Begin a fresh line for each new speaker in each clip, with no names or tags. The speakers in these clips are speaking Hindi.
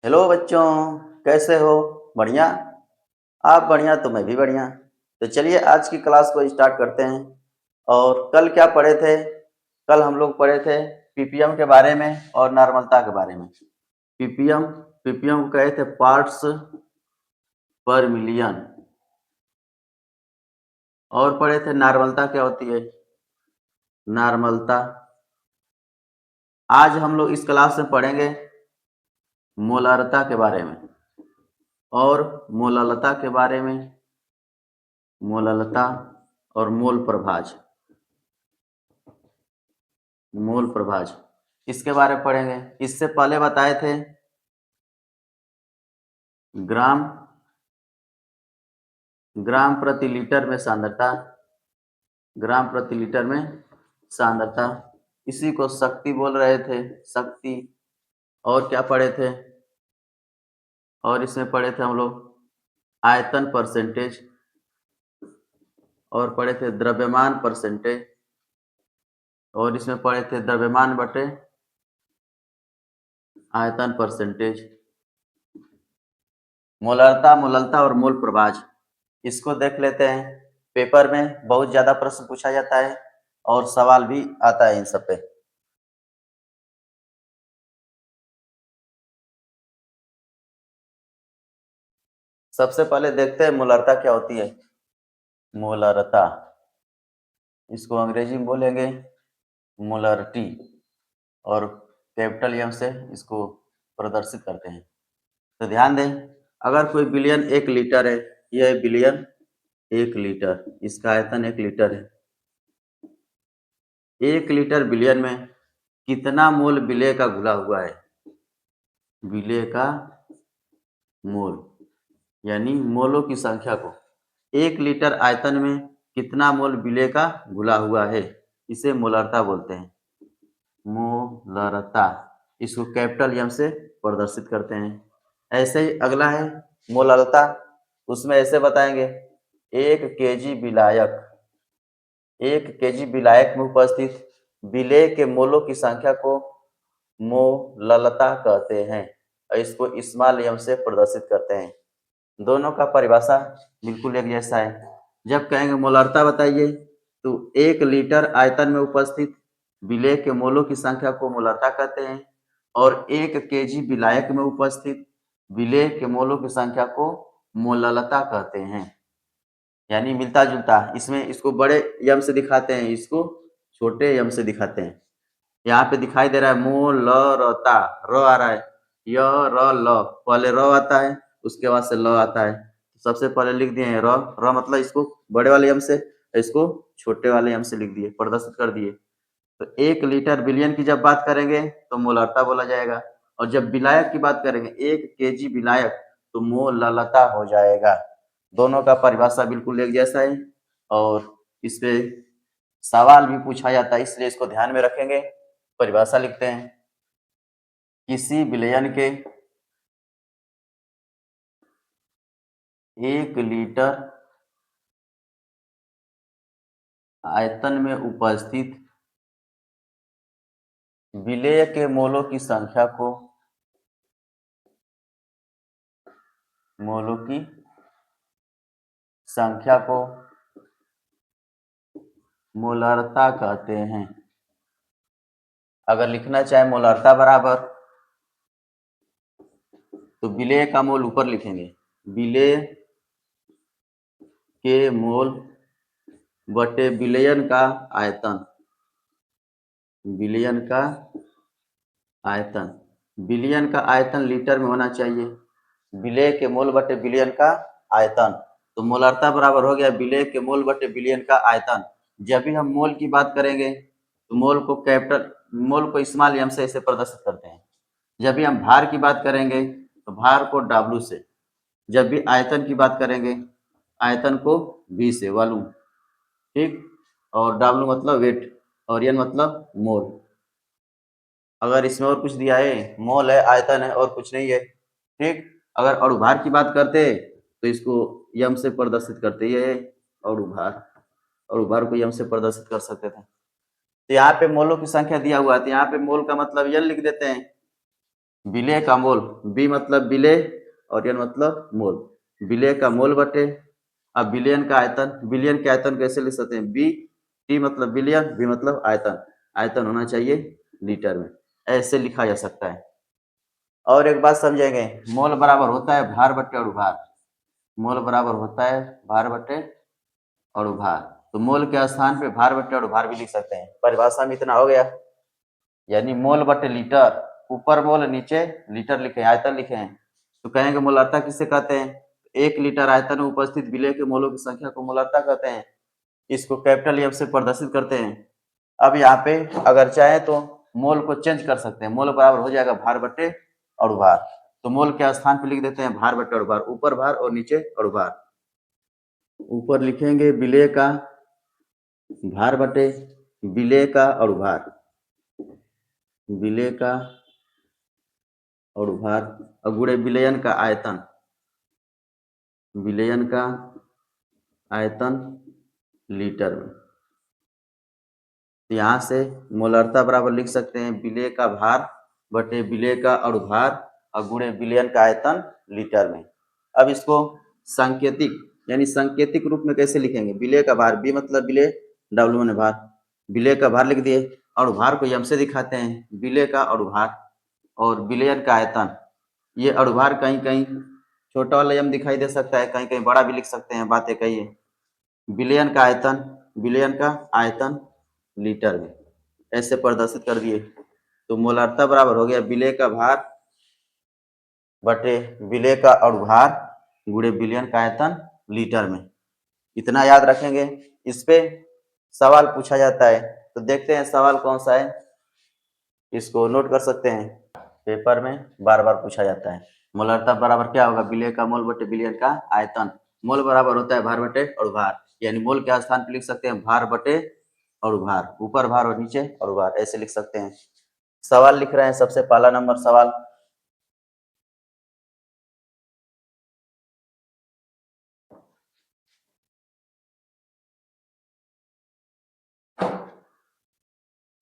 हेलो बच्चों, कैसे हो? बढ़िया? आप बढ़िया तो मैं भी बढ़िया। तो चलिए आज की क्लास को स्टार्ट करते हैं। और कल क्या पढ़े थे? कल हम लोग पढ़े थे पीपीएम के बारे में और नॉर्मलता के बारे में। पीपीएम पीपीएम को कहे थे पार्ट्स पर मिलियन। और पढ़े थे नॉर्मलता क्या होती है? नॉर्मलता। आज हम लोग इस क्लास में पढ़ेंगे मोलारता के बारे में और मोलालता के बारे में। मोलालता और मोल प्रभाज। मूल प्रभाज इसके बारे में पढ़ेंगे। इससे पहले बताए थे ग्राम ग्राम प्रति लीटर में सांद्रता। ग्राम प्रति लीटर में सांद्रता, इसी को शक्ति बोल रहे थे, शक्ति। और क्या पढ़े थे? और इसमें पढ़े थे हम लोग आयतन परसेंटेज। और पढ़े थे द्रव्यमान परसेंटेज। और इसमें पढ़े थे द्रव्यमान बटे आयतन परसेंटेज। मोलारता, मोललता और मोल प्रभाज इसको देख लेते हैं। पेपर में बहुत ज्यादा प्रश्न पूछा जाता है और सवाल भी आता है इन सब पे। सबसे पहले देखते हैं मोलारता क्या होती है। मोलारता, इसको अंग्रेजी में बोलेंगे मोलारिटी, और कैपिटल एम से इसको प्रदर्शित करते हैं। तो ध्यान दें, अगर कोई बिलियन 1 लीटर है, यह बिलियन 1 लीटर, इसका आयतन 1 लीटर है। 1 लीटर बिलियन में कितना मोल विलेय का घुला हुआ है? विलेय का मोल, यानी मोलों की संख्या को 1 लीटर आयतन में कितना मोल विलेय का घुला हुआ है, इसे मोलारता बोलते हैं। मोलारता, इसको कैपिटल एम से प्रदर्शित करते हैं। ऐसे ही अगला है मोलालता। उसमें ऐसे बताएंगे 1 केजी विलायक, 1 केजी विलायक में उपस्थित विलेय के मोलों की संख्या को मोललता कहते हैं और इसको स्मॉल एम से प्रदर्शित करते हैं। दोनों का परिभाषा बिल्कुल एक जैसा है। जब कहेंगे मोलारता बताइए, तो 1 लीटर आयतन में उपस्थित विलेय के मोलों की संख्या को मोलारता कहते हैं, और 1 केजी विलायक में उपस्थित विलेय के मोलों की संख्या को मोललता कहते हैं। यानी मिलता जुलता। इसमें इसको बड़े यम से दिखाते हैं, इसको छोटे यम से दिखाते हैं। यहाँ पे दिखाई दे रहा है मोलरता, र आ रहा है, य र ल, पहले र आता है, उसके बाद से ल आता है। सबसे पहले लिख दिए हैं र। र मतलब इसको बड़े वाले यम से, इसको छोटे वाले यम से लिख दिए, प्रदर्शित कर दिए। तो 1 लीटर बिलियन की जब बात करेंगे तो मोलारता बोला जाएगा, और जब विलायक की बात करेंगे 1 केजी विलायक, तो मोललता हो जाएगा। दोनों का परिभाषा बिल्कुल एक जैसा है और इस पे सवाल भी पूछा जाता है, इसलिए इसको ध्यान में रखेंगे। परिभाषा लिखते हैं, किसी विलयन के 1 लीटर आयतन में उपस्थित विलेय के मोलों की संख्या को मोलों की संख्या को मोलारता कहते हैं। अगर लिखना चाहे मोलारता बराबर, तो विलेय का मोल ऊपर लिखेंगे, विलेय के मोल बटे विलयन का आयतन। विलयन का आयतन, विलयन का आयतन लीटर में होना चाहिए। विलेय के मोल बटे विलयन का आयतन, तो मोलारता बराबर हो गया विलेय के मोल बटे विलयन का आयतन। जब भी हम मोल की बात करेंगे तो मोल को स्मॉल एम से ऐसे प्रदर्शित करते हैं। जब भी हम भार की बात करेंगे तो भार को डब्ल्यू से। जब भी आयतन की बात करेंगे, आयतन को वी से, वॉल्यूम, ठीक। और डब्ल्यू मतलब वेट और एन मतलब मोल। अगर इसमें और कुछ दिया है, मोल है, आयतन है और कुछ नहीं है, ठीक। अगर अणुभार की बात करते तो इसको यम से प्रदर्शित करते, ये है अणुभार। अणुभार को यम से प्रदर्शित कर सकते थे। तो यहाँ पे मोलों की संख्या दिया हुआ है, तो यहाँ पे मोल का मतलब एन लिख देते हैं। विलेय का मोल, बी मतलब विलेय और एन मतलब मोल। विलेय का मोल बटे, अब बिलियन का आयतन, बिलियन के आयतन कैसे लिख सकते हैं? बी, टी मतलब बिलियन, बी मतलब आयतन, आयतन होना चाहिए लीटर में, ऐसे लिखा जा सकता है। और एक बात समझेंगे, मोल बराबर होता है भार बटे अणुभार, मोल बराबर होता है भार बटे अणुभार। तो मोल के स्थान पे भार बटे अणुभार भी लिख सकते हैं। परिभाषा में इतना हो गया, यानी मोल बटे लीटर, ऊपर मोल नीचे लीटर लिखे हैं, आयतन लिखे हैं। तो कहेंगे मोलार्ता किसे कहते हैं? 1 लीटर आयतन में उपस्थित विलेय के मोलों की संख्या को मोलार्ता कहते हैं। इसको कैपिटल एम से प्रदर्शित करते हैं। अब यहाँ पे अगर चाहे तो मोल को चेंज कर सकते हैं, मोल बराबर हो जाएगा भार बटे अणुभार। तो मोल के स्थान पे लिख देते हैं भार बटे अणुभार, ऊपर भार और नीचे अणुभार। ऊपर लिखेंगे विलेय का भार बटे विलेय का अणुभार, विलेय का अणुभार और गुणे विलयन का आयतन, विलयन का आयतन लीटर में। यहाँ से मोलार्ता बराबर लिख सकते हैं विलेय का भार बटे विलेय का अणुभार और गुणे विलयन का आयतन लीटर में। अब इसको सांकेतिक यानी सांकेतिक रूप में कैसे लिखेंगे? विलेय का भार, बी मतलब विलेय, डब्ल्यू ने भार, विलेय का भार लिख दिए। अणुभार को एम से दिखाते हैं, विलेय का अणुभार और विलयन का आयतन। ये अणुभार कहीं कहीं छोटा वाला एम दिखाई दे सकता है, कहीं कहीं बड़ा भी लिख सकते हैं, बातें कही है। विलयन का आयतन, विलयन का आयतन लीटर में, ऐसे प्रदर्शित कर दिए। तो मोलार्ता बराबर हो गया विलेय का भार बटे विलेय का अणुभार गुणे विलयन का आयतन लीटर में। इतना याद रखेंगे। इस पे सवाल पूछा जाता है, तो देखते हैं सवाल कौन सा है, इसको नोट कर सकते हैं, पेपर में बार बार पूछा जाता है। मोलार्ता बराबर क्या होगा? विलेय का मोल बटे विलयन का आयतन। मोल बराबर होता है भार बटे अणुभार, यानी मोल के स्थान पर लिख सकते हैं भार बटे अणुभार, ऊपर भार और नीचे अणुभार, ऐसे लिख सकते हैं। सवाल लिख रहे हैं, सबसे पहला नंबर सवाल।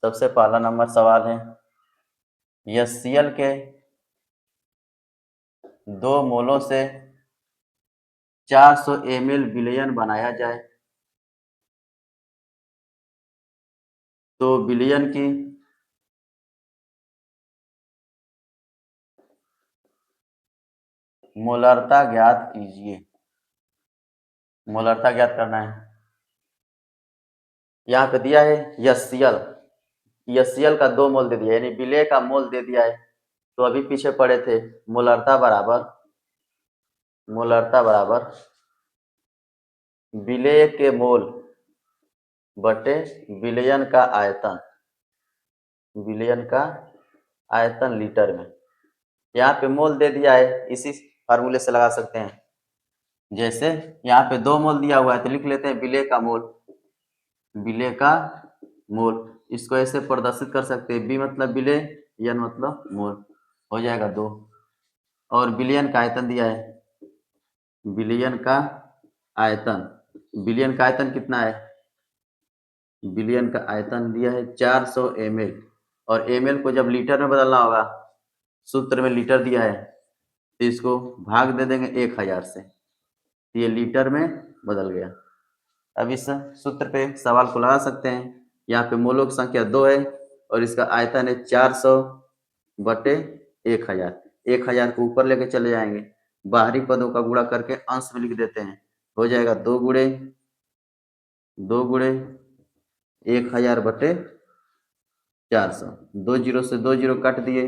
सबसे पहला नंबर सवाल है, HCl के 2 मोलों से 400 ml विलयन बनाया जाए तो विलयन की मोलार्ता ज्ञात कीजिए। मोलार्ता ज्ञात करना है। यहाँ पे दिया है HCl, HCl का 2 मोल दे दिया, यानी विलेय का मोल दे दिया है। तो अभी पीछे पड़े थे, मोलार्ता बराबर, मोलार्ता बराबर विलेय के मोल बटे विलयन का आयतन, विलयन का आयतन लीटर में। यहाँ पे मोल दे दिया है, इसी फार्मूले से लगा सकते हैं। जैसे यहाँ पे 2 मोल दिया हुआ है तो लिख लेते हैं विलेय का मोल, विलेय का मोल। इसको ऐसे प्रदर्शित कर सकते हैं, बी मतलब विलेय, एन मतलब मोल, हो जाएगा 2। और विलयन का आयतन दिया है, विलयन का आयतन, विलयन का आयतन कितना है? विलयन का आयतन दिया है 400 ml, और ml को जब लीटर में बदलना होगा, सूत्र में लीटर दिया है, तो इसको भाग दे देंगे 1000 से, तो ये लीटर में बदल गया। अब इस सूत्र पे सवाल को लगा सकते हैं। यहाँ पे मोलों की संख्या 2 है और इसका आयतन है 400 बटे 1000। 1000 को ऊपर लेके चले जाएंगे, बाहरी पदों का गुणा करके अंश में लिख देते हैं, हो जाएगा 2 गुणे 1000 बटे 400। 2 जीरो से 2 जीरो काट दिए,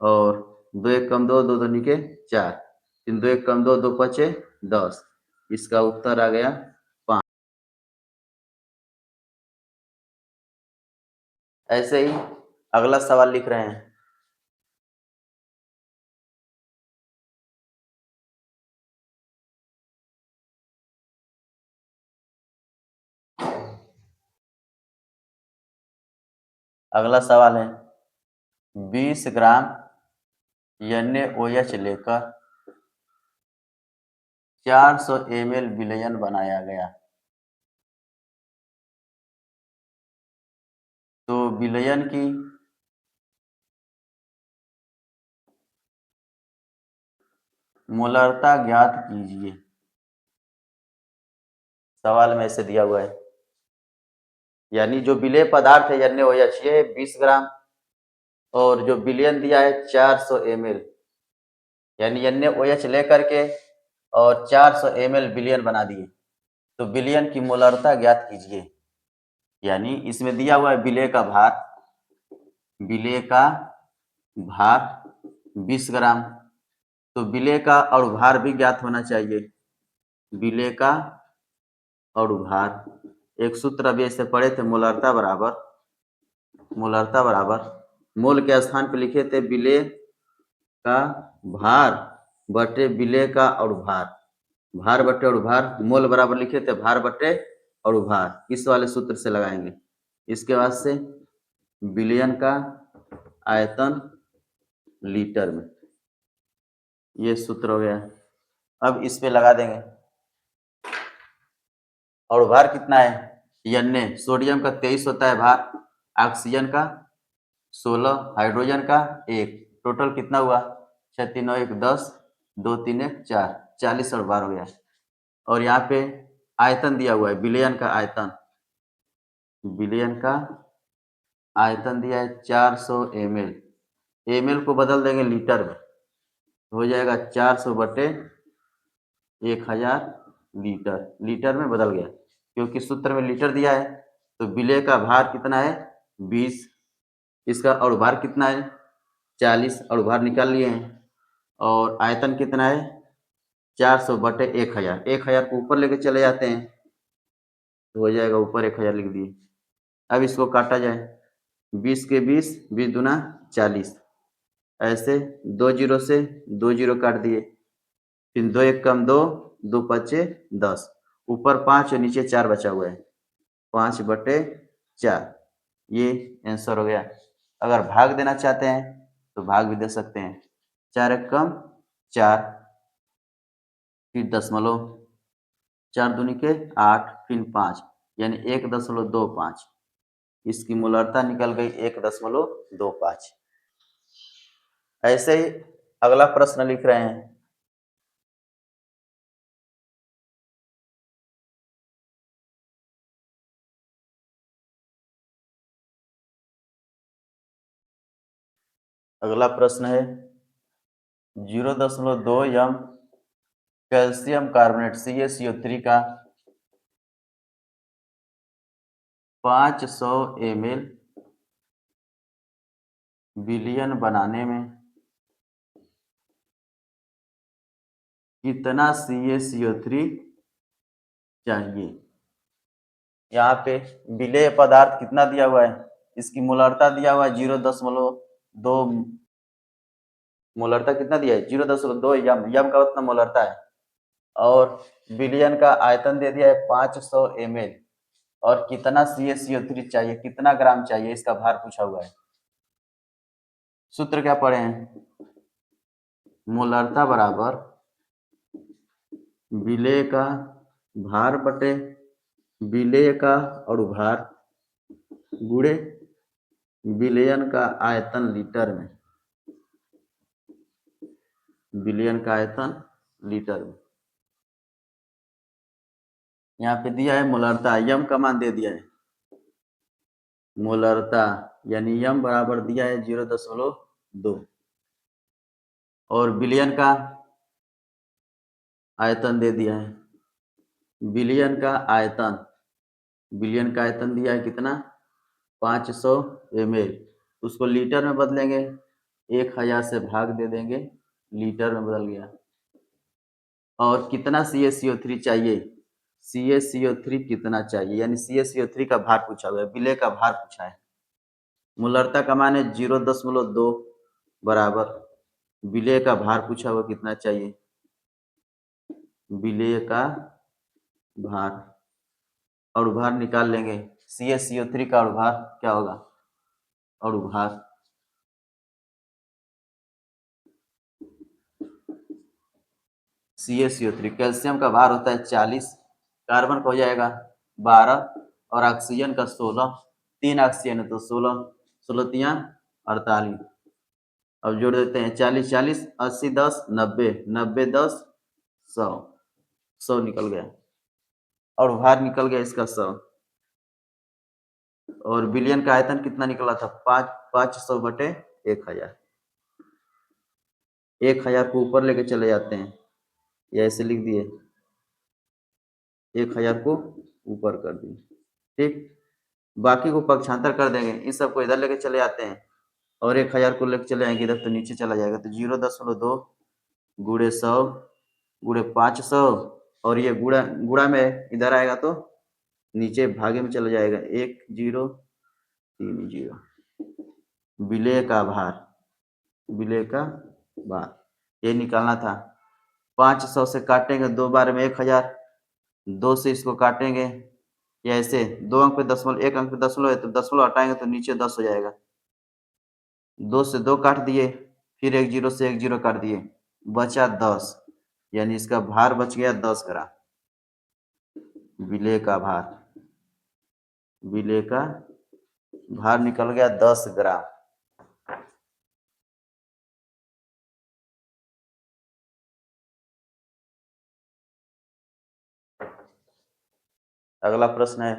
और 2 एक कम 2, 2 दूनी के 4, 3 2 एक कम 2, 2 पचे 10। इसका उत्तर आ गया 5। ऐसे ही अगला सवाल लिख रहे हैं। अगला सवाल है, 20 ग्राम NaOH लेकर 400 ml विलयन बनाया गया, तो विलयन की मोलरता ज्ञात कीजिए। सवाल में ऐसे दिया हुआ है, यानी जो विलेय पदार्थ है NaOH ये 20 ग्राम और जो विलयन दिया है 400 ml, यानी NaOH लेकर के और 400 ml विलयन बना दिए। तो विलयन की मोलरता ज्ञात कीजिए, यानी इसमें दिया हुआ है विलेय का भार, विलेय का भार 20 ग्राम, तो विलेय का अणुभार भी ज्ञात होना चाहिए। विलेय का अणुभार एक सूत्र अभी ऐसे पढ़े थे, मोलरता बराबर मोल के स्थान पे लिखे थे विलेय का भार बटे विलेय का अणुभार, भार बटे अणुभार, मोल बराबर लिखे थे भार बटे अणुभार। इस वाले सूत्र से लगाएंगे। इसके बाद से विलयन का आयतन लीटर में, ये सूत्र हो गया। अब इस पे लगा देंगे। अणुभार कितना है? Na, सोडियम का 23 होता है भार, ऑक्सीजन का 16, हाइड्रोजन का 1, टोटल कितना हुआ? 6 3 9 1 10, 2 3 1 4, 40 अणुभार हो गया। और यहाँ पे आयतन दिया हुआ है, विलयन का आयतन, विलयन का आयतन दिया है 400 ml, ml को बदल देंगे लीटर में, हो जाएगा 400 बटे 1000 लीटर, लीटर में बदल गया क्योंकि सूत्र में लीटर दिया है। तो विलेय का भार कितना है? 20, इसका अणुभार कितना है? 40, अणुभार निकाल लिए हैं। और आयतन कितना है? 400 बटे 1000, 1000 को ऊपर लेके चले जाते हैं तो हो जाएगा, ऊपर 1000 लिख दिए। अब इसको काटा जाए, 20 के 20, 20 दूना 40, ऐसे 2 जीरो से 2 जीरो काट दिए, फिर 2 1 कम 2, 2 पचे 10, ऊपर 5 और नीचे 4 बचा हुआ है, 5 बटे 4, ये आंसर हो गया। अगर भाग देना चाहते हैं तो भाग भी दे सकते हैं, 4 1 कम 4, फिर दशमलव, 4 दूनी के 8, फिर 5, यानी 1.25, इसकी मोलरता निकल गई 1.25। ऐसे ही अगला प्रश्न लिख रहे हैं। अगला प्रश्न है 0.2 m कैल्शियम कार्बोनेट CaCO3 का 500 ml विलयन बनाने में कितना CaCO3 चाहिए? यहाँ पे विलेय पदार्थ कितना दिया हुआ है, इसकी मोलरता दिया हुआ है 0.2, मोलरता कितना दिया है? 0.2 यम का उतना मोलरता है। और विलयन का आयतन दे दिया है 500 ml, और कितना CaCO3 चाहिए, कितना ग्राम चाहिए, इसका भार पूछा हुआ है। सूत्र क्या पढ़े हैं? मोलरता बराबर विलेय का भार बटे विलेय का अणुभार गुणे विलयन का आयतन लीटर में, विलयन का आयतन लीटर में। यहाँ पे दिया है मोलरता, यम का मान दे दिया है, मोलरता यानी यम बराबर दिया है 0.2, और विलयन का आयतन दे दिया है, विलयन का आयतन, विलयन का आयतन दिया है कितना? 500 ml, उसको लीटर में बदलेंगे, 1000 से भाग दे देंगे, लीटर में बदल गया। और कितना CaCO3 चाहिए, CaCO3 कितना चाहिए, यानी CaCO3 का भार पूछा हुआ है, विलेय का भार पूछा है। मोलरता का मान है 0.2 बराबर विलेय का भार पूछा हुआ कितना चाहिए, विलेय का भार, अणुभार निकाल लेंगे। CaCO3 का अणुभार क्या होगा? अणुभार CaCO3, कैल्शियम का भार होता है 40, कार्बन का हो जाएगा 12 और ऑक्सीजन का 16, 3 ऑक्सीजन है तो 16, 16 3 48, अब जोड़ देते हैं 40 40, 80 10, 90 90 10, 100 100 निकल गया और भार निकल गया इसका 100। और बिलियन का आयतन कितना निकला था? 500 बटे 1000। 1000 को ऊपर लेके चले जाते हैं, या ऐसे लिख दिए, 1000 को ऊपर कर दिए। ठीक, बाकी को पक्षांतर कर देंगे, इन सबको इधर लेके चले जाते हैं और 1000 को लेके चले जाएंगे इधर, तो नीचे चला जाएगा। तो 0.2 गुणे 100 गुणे 500, और ये गुणा गुणा में इधर आएगा तो नीचे भागे में चला जाएगा, 1030। विलेय का भार, विलेय का भार ये निकालना था। 500 से काटेंगे 2 बार में 1000, 2 से इसको काटेंगे, या ऐसे 2 अंक पे दशमलव, 1 अंक पे दशमलव है तो दशमलव हटाएंगे तो नीचे 10 हो जाएगा। 2 से 2 काट दिए, फिर 1 जीरो से 1 जीरो काट दिए, बचा 10, यानी इसका भार बच गया 10 ग्राम। विलेय का भार, विलेय का भार निकल गया 10 ग्राम। अगला प्रश्न है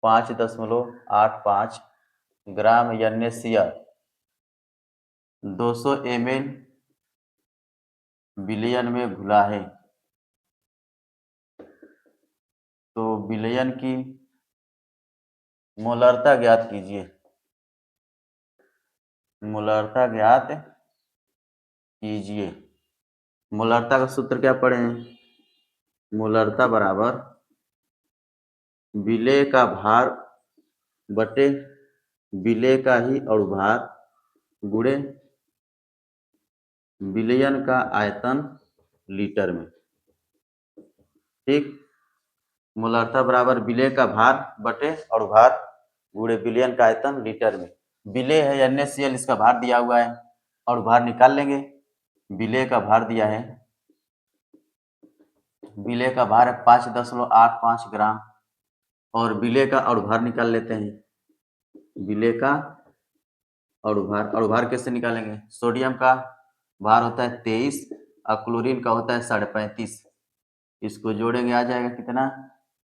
5.85 ग्राम NaCl 200 ml विलयन में घुला है, तो विलयन की मोलरता ज्ञात कीजिए। मोलरता ज्ञात कीजिए। मोलरता का सूत्र क्या पढ़े हैं? मोलरता बराबर विलेय का भार बटे विलेय का ही अणुभार गुणे विलयन का आयतन लीटर में। ठीक, मोलरता बराबर विलेय का भार बटे अणुभार गुणे विलयन का आयतन लीटर में। विलेय है NaCl, इसका भार दिया हुआ है, अणुभार निकाल लेंगे। विलेय का भार दिया है, विलेय का भार है 5.85 ग्राम, और विलेय का अणुभार निकाल लेते हैं। विलेय का अणुभार, अणुभार कैसे निकालेंगे? सोडियम का भार होता है 23 और क्लोरीन का होता है 35.5, इसको जोड़ेंगे आ जाएगा कितना?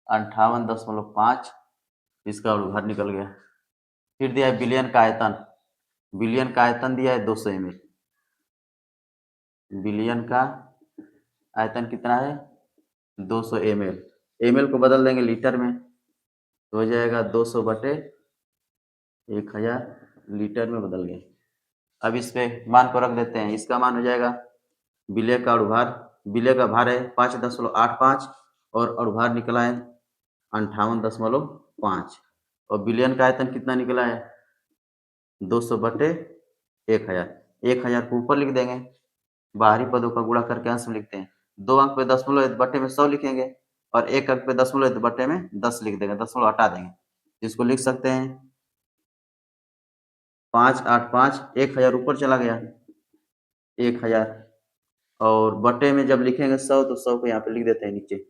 58.5, इसका अणुभार निकल गया। फिर दिया है विलयन का आयतन, विलयन का आयतन दिया है 200 ml। विलयन का आयतन कितना है? 200 ml। ml को बदल देंगे लीटर में, तो हो जाएगा 200 बटे 1000 लीटर में बदल गए। अब इस पे मान को रख देते हैं, इसका मान हो जाएगा विलेय का अणुभार, विलेय का भार है 5.85 और अणुभार निकला है 58.5, और विलयन का आयतन कितना निकला है? 200 बटे 1000। 1000 को ऊपर लिख देंगे, बाहरी पदों का गुणा करके अंश में लिखते हैं। 2 अंक पे दशमलव है तो बटे में 100 लिखेंगे, और 1 अंक पे दशमलव है तो बटे में 10 लिख देंगे, दशमलव हटा देंगे। इसको लिख सकते हैं 585, 1000 ऊपर चला गया 1000, और बटे में जब लिखेंगे 100 तो 100 को यहाँ पे लिख देते हैं नीचे,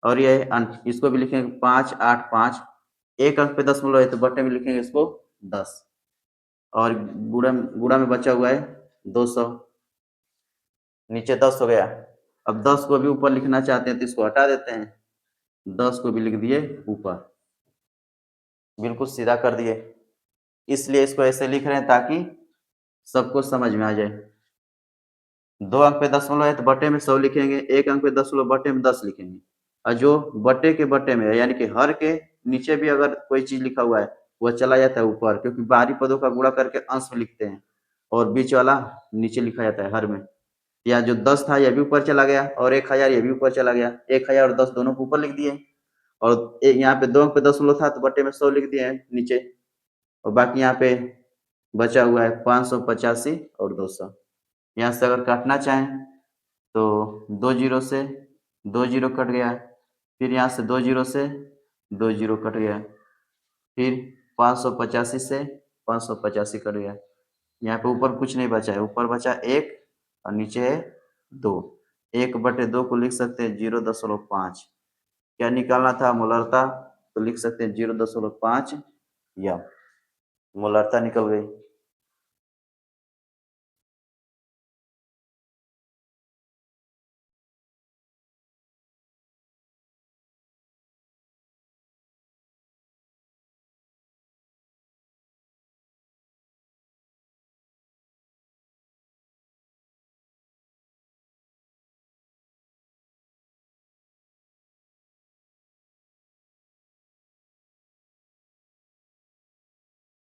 और ये इसको भी लिखेंगे 585, 1 अंक पे दशमलव है तो बटे में लिखेंगे इसको 10, और गुणा में बचा हुआ है 200, नीचे 10 हो गया। अब 10 को भी ऊपर लिखना चाहते हैं तो इसको हटा देते हैं, 10 को भी लिख दिए ऊपर, बिल्कुल सीधा कर दिए। इसलिए इसको ऐसे लिख रहे हैं ताकि सबको समझ में आ जाए। 2 अंक पे दशमलव है तो बटे में 100 लिखेंगे, 1 अंक पे दशमलव बटे में 10 लिखेंगे, और जो बटे के बटे में है यानी कि हर के नीचे भी अगर कोई चीज लिखा हुआ है वह चला जाता है ऊपर, क्योंकि बाहरी पदों का गुणा करके अंश में लिखते हैं, और बीच वाला नीचे लिखा जाता है हर में। या जो 10 था यह भी ऊपर चला गया, और 1000 यह भी ऊपर चला गया, 1000 और 10 दोनों को ऊपर लिख दिए, और यहाँ पे 2 अंक पे दशमलव था तो बटे में 100 लिख दिए हैं नीचे, और बाकी यहाँ पे बचा हुआ है 585 और 200। यहाँ से अगर काटना चाहें तो 2 जीरो से 2 जीरो कट गया, फिर यहाँ से 2 जीरो से 2 जीरो कट गया, फिर 585 से 585 कट गया। यहाँ पे ऊपर कुछ नहीं बचा है, ऊपर बचा 1 और नीचे है 2। 1 बटे 2 को लिख सकते हैं 0.5। क्या निकालना था? मोलरता, तो लिख सकते हैं 0.5 या मोलरता निकल गई।